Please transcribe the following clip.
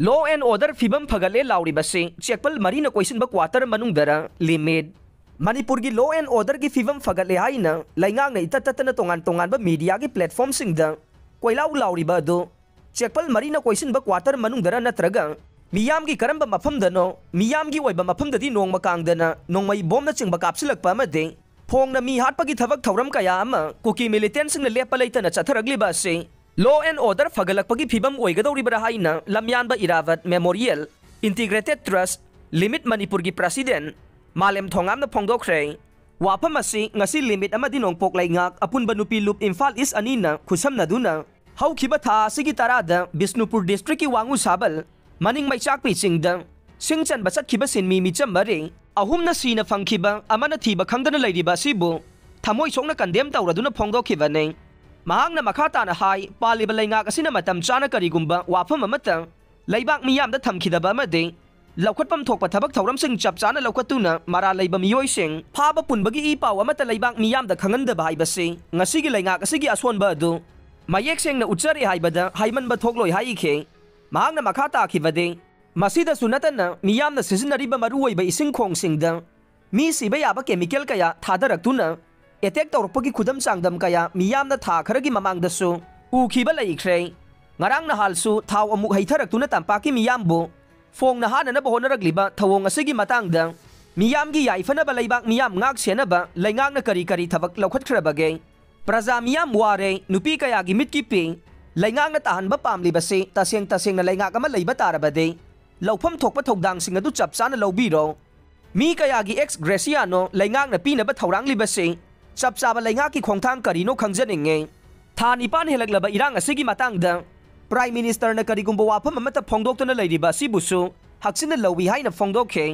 law and order ꯐꯤꯕꯝ ꯐꯒꯠꯂꯦ ꯂꯥꯎꯔꯤꯕꯁꯤ ꯆꯦꯛꯄꯜ ꯃꯔꯤꯅ ꯀꯣꯏꯁꯤꯟꯕ quarter ꯃꯅꯨꯡꯗꯔ limit ꯃꯅꯤꯄꯨꯔꯒꯤ ꯂꯣ ꯑꯦꯟ ꯑꯣꯔꯗꯔꯒꯤ ꯐꯤꯕꯝ ꯐꯒꯠꯂꯦ ꯍꯥꯏꯅ ꯂꯩꯉꯥꯛꯅ ꯏꯇꯠ ꯇꯠꯇꯅ ꯇꯣꯉꯥꯟꯕ ꯃꯤꯗꯤꯌꯥꯒꯤ ꯄ꯭ꯂꯦꯠꯐꯣꯔꯝꯁꯤꯡꯗ ꯀꯣꯏꯂꯥꯎ ꯂꯥꯎꯔꯤꯕ ꯑꯗꯨ ꯆꯦꯛꯄꯜ ꯃꯔꯤꯅ ꯀꯣꯏꯁꯤꯟꯕ ꯀ꯭ꯋꯥꯇꯔ ꯃꯅꯨꯡꯗꯔ ꯅꯠꯇ꯭ꯔꯒ ꯃꯤꯌꯥꯝꯒꯤ ꯀꯔꯝꯕ ꯃꯐꯝꯗꯅꯣ ꯃꯤꯌꯥꯝꯒꯤ ꯑꯣꯏꯕ ꯃꯐꯝꯗꯗꯤ ꯅꯣꯡꯃ ꯀꯥꯡꯗꯅ ꯅꯣꯡꯃꯩ ꯕꯣꯝꯅ ꯆꯤꯡꯕ ꯀꯥꯞꯁꯤꯜꯂꯛꯄ ꯑꯃꯗꯤ ꯐꯣꯡꯅ ꯃꯤ ꯍꯥꯠꯄꯒꯤ ꯊꯕꯛ ꯊꯧꯔꯝ ꯀꯌꯥ ꯑꯃ ꯀꯨꯀꯤ ꯃꯤꯂꯤꯇꯦꯟꯁꯤꯡꯅ ꯂꯦꯞꯄ ꯂꯩꯇꯅ ꯆꯠꯊꯔꯛꯂꯤꯕ ꯑꯁꯤ ꯂꯣ ꯑꯦꯟ ꯑꯣꯔꯗꯔ ꯐꯒꯠꯂꯛꯄꯒꯤ ꯐꯤꯕꯝ ꯑꯣꯏꯒꯗꯧꯔꯤꯕ꯭ꯔꯥ ꯍꯥꯏꯅ ꯂꯝꯌꯥꯟꯕ ꯏꯔꯥꯕꯠ ꯃꯦꯃꯣꯔꯤꯌꯦꯜ ꯏꯟꯇꯤꯒ꯭ꯔꯦꯇꯦꯗ ꯇ꯭ꯔꯁꯠ ꯂꯤꯃꯤꯠ ꯃꯅꯤꯄꯨꯔꯒꯤ ꯄ꯭ꯔꯁꯤꯗꯦꯟ ꯃꯥꯂꯦꯝ ꯊꯣꯡꯉꯥꯝꯅ ꯐꯣꯡꯗꯣꯛꯈ꯭ꯔꯦ ꯋꯥꯐꯝ ꯑꯁꯤ ꯉꯁꯤ ꯂꯤꯃꯤꯠ ꯑꯃꯗꯤ ꯅꯣꯡꯄꯣꯛ ꯂꯩꯉꯥꯛ ꯑꯄꯨꯟꯕ ꯅꯨꯄꯤ ꯂꯨꯞ ꯏꯝꯐꯥꯜ ꯏꯁ ꯑꯅꯤꯅ ꯈꯨꯠꯁꯝꯅꯗꯨꯅ ꯍꯧꯈꯤꯕ ꯊꯥ ꯑꯁꯤꯒꯤ 10ꯗ ꯕꯤꯁꯅꯨꯄꯨꯔ ꯗꯤꯁꯇ꯭ꯔꯤꯛꯀꯤ ꯋꯥꯡꯉꯨ ꯁꯥꯕꯜ ꯃꯅꯤꯡ ꯃꯩꯆꯥꯛꯄꯤ ꯆꯤꯡꯗ ꯁꯤꯡ ꯆꯟꯕ ꯆꯠꯈꯤꯕ ꯁꯤꯟꯃꯤ ꯃꯤꯆꯝ 4 ꯑꯍꯨꯝꯅ ꯁꯤꯅ ꯐꯪꯈꯤꯕ ꯑꯃꯅ ꯊꯤꯕ ꯈꯪꯗꯅ ꯂꯩꯔꯤꯕ ꯑꯁꯤꯕꯨ ꯊꯃꯣꯏ ꯁꯣꯛꯅ ꯀꯟꯗꯦꯝ ꯇꯧꯔꯗꯨꯅ ꯐꯣꯡꯗꯣꯛꯈꯤꯕꯅꯤ ꯃꯍꯥꯛꯅ ꯃꯈꯥ ꯇꯥꯅ ꯍꯥꯏ ꯄꯥꯜꯂꯤꯕ ꯂꯩꯉꯥꯛ ꯑꯁꯤꯅ ꯃꯇꯝ ꯆꯥꯅ ꯀꯔꯤꯒꯨꯝꯕ ꯋꯥꯐꯝ ꯑꯃꯠꯇ ꯂꯩꯕꯥꯛ ꯃꯤꯌꯥꯝꯗ ꯊꯝꯈꯤꯗꯕ ꯑꯃꯗꯤ ꯂꯧꯈꯠꯐꯝ ꯊꯣꯛꯄ ꯊꯕꯛ ꯊꯧꯔꯝꯁꯤꯡ ꯆꯞ ꯆꯥꯅ ꯂꯧꯈꯠꯇꯨꯅ ꯃꯔꯥꯜ ꯂꯩꯕ ꯃꯤꯑꯣꯏꯁꯤꯡ ꯐꯥꯕ ꯄꯨꯟꯕꯒꯤ ꯏ ꯄꯥꯎ ꯑꯃꯠꯇ ꯂꯩꯕꯥꯛ ꯃꯤꯌꯥꯝꯗ ꯈꯪꯍꯟꯗꯕ ꯍꯥꯏꯕꯁꯤ ꯉꯁꯤꯒꯤ ꯂꯩꯉꯥꯛ ꯑꯁꯤꯒꯤ ꯑꯁꯣꯟꯕ ꯑꯗꯨ ꯃꯌꯦꯛ ꯁꯦꯡꯅ ꯎꯠꯆꯔꯦ ꯍꯥꯏꯕꯗ ꯍꯥꯏꯃꯟꯕ ꯊꯣꯛꯂꯣꯏ ꯍꯥꯏꯈꯤ ꯃꯍꯥꯛꯅ ꯃꯈꯥ ꯇꯥꯈꯤꯕꯗꯤ ꯃꯁꯤꯗꯁꯨ ꯅꯠꯇꯅ ꯃꯤꯌꯥꯝꯅ ꯁꯤꯖꯤꯟꯅꯔꯤꯕ ꯃꯔꯨꯑꯣꯏꯕ ꯏꯁꯤꯡ ꯈꯣꯡꯁꯤꯡꯗ ꯃꯤ ꯁꯤꯕ ꯌꯥꯕ ꯀꯦꯃꯤꯀꯦꯜ ꯀꯌꯥ ꯊꯥꯗꯔꯛꯇꯨꯅ ꯑꯦꯇꯦꯛ ꯇꯧꯔꯛꯄꯒꯤ ꯈꯨꯗꯝ ꯆꯥꯡꯗꯝ ꯀꯌꯥ ꯃꯤꯌꯥꯝꯅ ꯊꯥ ꯈꯔꯒꯤ ꯃꯃꯥꯡꯗꯁꯨ ꯎꯈꯤꯕ ꯂꯩꯈ꯭ꯔꯦ ꯉꯔꯥꯡ ꯅꯍꯥꯜꯁꯨ ꯊꯥꯎ ꯑꯃꯨꯛ ꯍꯩꯊꯔꯛꯇꯨꯅ ꯇꯝꯄꯥꯛꯀꯤ ꯃꯤꯌꯥꯝꯕꯨ ꯐꯣꯡꯅ ꯍꯥꯟꯅꯅꯕ ꯍꯣꯠꯅꯔꯛꯂꯤꯕ ꯊꯧꯑꯣꯡ ꯑꯁꯤꯒꯤ ꯃꯇꯥꯡꯗ ꯃꯤꯌꯥꯝꯒꯤ ꯌꯥꯏꯐꯅꯕ ꯂꯩꯕꯥꯛ ꯃꯤꯌꯥꯝ ꯉꯥꯛ ꯁꯦꯟꯅꯕ ꯂꯩꯉꯥꯛꯅ ꯀꯔꯤ ꯊꯕꯛ ꯂꯧꯈꯠꯈ꯭ꯔꯕꯒꯦ ꯄ꯭ꯔꯖꯥ ꯃꯤꯌꯥꯝ ꯋꯥꯔꯦ ꯅꯨꯄꯤ ꯀꯌꯥꯒꯤ ꯃꯤꯠꯀꯤ ꯄꯤ ꯂꯩꯉꯥꯛꯅ ꯇꯥꯍꯟꯕ ꯄꯥꯝꯂꯤꯕꯁꯤ ꯇꯁꯦꯡꯅ ꯂꯩꯉꯥꯛ ꯑꯃ ꯂꯩꯕ ꯇꯥꯔꯕꯗꯤ ꯂꯧꯐꯝ ꯊꯣꯛꯄ ꯊꯧꯗꯥꯡꯁꯤꯡ ꯑꯗꯨ ꯆꯞ ꯆꯥꯅ ꯂꯧꯕꯤꯔꯣ ꯃꯤ ꯀꯌꯥꯒꯤ ꯑꯦꯛꯁ ꯒ꯭ꯔꯦꯁꯤꯌꯥꯅꯣ ꯂꯩꯉꯥꯛꯅ ꯄꯤꯅꯕ ꯊꯧꯔꯥꯡꯂꯤꯕꯁꯤ ꯆꯞ ꯆꯥꯕ ꯂꯩꯉꯥꯛꯀꯤ ꯈꯣꯡꯊꯥꯡ ꯀꯔꯤꯅꯣ ꯈꯪꯖꯅꯤꯡꯉꯦ ꯊꯥ 9 ꯍꯦꯜꯂꯛꯂꯕ ꯏꯔꯥꯡ ꯑꯁꯤꯒꯤ ꯃꯇꯥꯡꯗ ꯄ꯭ꯔꯥꯏꯝ ꯃꯤꯅꯤꯁꯇꯔꯅ ꯀꯔꯤꯒꯨꯝꯕ ꯋꯥꯐꯝ ꯑꯃꯠꯇ ꯐꯣꯡꯗꯣꯛꯇꯨꯅ ꯂꯩꯔꯤꯕ ꯑꯁꯤꯕꯨꯁꯨ ꯍꯛꯆꯤꯟꯅ ꯂꯧꯏ ꯍꯥꯏꯅ ꯐꯣꯡꯗꯣꯛꯈꯤ